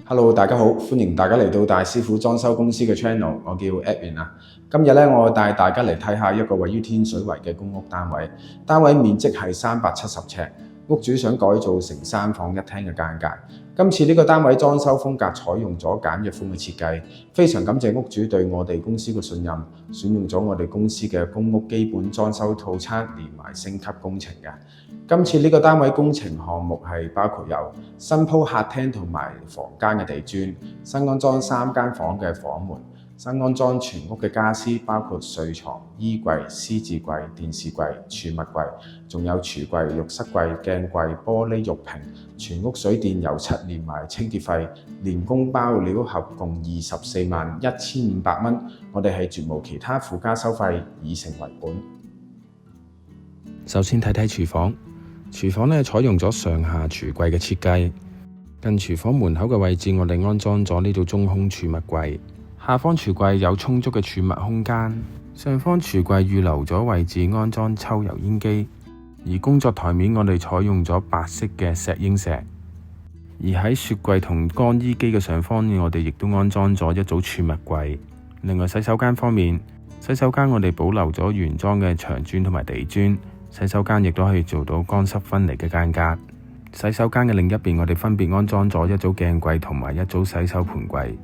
Hello，大家好，歡迎大家嚟到大師傅裝修公司嘅 channel，我叫 Edwin 啊。今日咧，我帶大家嚟睇下一個位於天水圍嘅公屋單位，單位面積係370尺，屋主想改造成3房1廳嘅間隔。今次呢個單位裝修風格採用咗簡約風嘅設計，非常感謝屋主對我哋公司嘅信任，選用咗我哋公司嘅公屋基本裝修套餐，連埋升級工程嘅。今次呢個單位工程項目係包括有新鋪客廳同埋房間嘅地磚，新安裝3間房嘅房門，新安裝全屋嘅家私，包括睡床、衣櫃、獅字櫃、電視櫃、儲物櫃，仲有櫥櫃、浴室櫃、鏡櫃、玻璃浴屏，全屋水電油漆連埋清潔費，連工包料合共241500蚊。我哋係絕無其他附加收費，以成為本。首先睇睇廚房。廚房咧採用咗上下櫥櫃嘅設計，近廚房門口嘅位置，我哋安裝咗呢度中空儲物櫃。下方櫥櫃有充足嘅儲物空間，上方櫥櫃預留咗位置安裝抽油煙機。而工作台面我哋採用咗白色嘅石英石。而喺雪櫃同乾衣機嘅上方，我哋亦都安裝咗一組儲物櫃。另外洗手間方面，洗手間我哋保留咗原裝嘅牆磚同埋地磚。洗手間亦都可以做到乾濕分離嘅間隔。洗手間嘅另一邊，我哋分別安裝咗一組鏡櫃同埋一組洗手盆櫃。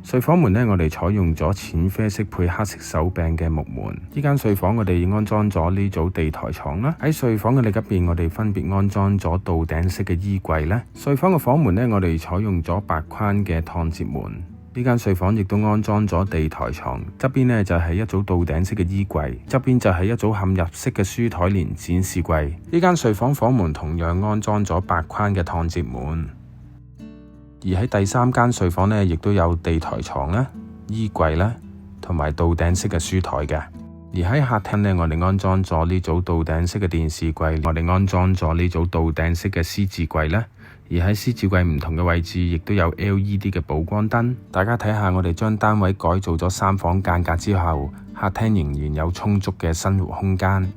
睡房門呢，我哋採用咗淺啡色配黑色手柄嘅木門。呢間睡房我哋已安裝咗呢組地台床啦。喺睡房嘅另一邊，我哋分別安裝咗倒頂式嘅衣櫃咧。睡房嘅房門呢，我哋採用咗白框嘅趟接門。呢間睡房亦都安裝咗地台床，側邊呢就係一組倒頂式嘅衣櫃，側邊就係一組嵌入式嘅書台連展示櫃。呢間睡房房門同樣安裝咗白框嘅趟接門。而喺第3間睡房呢，亦都有地台床啦、衣櫃啦，同埋倒頂式嘅書台嘅。而喺客廳呢，我哋安裝咗呢組倒頂式嘅電視櫃，我哋安裝咗呢組倒頂式嘅獅字櫃啦。而喺獅子櫃唔同嘅位置，亦都有 LED 嘅補光燈。大家睇下，我哋將單位改造咗3房間隔之後，客廳仍然有充足嘅生活空間。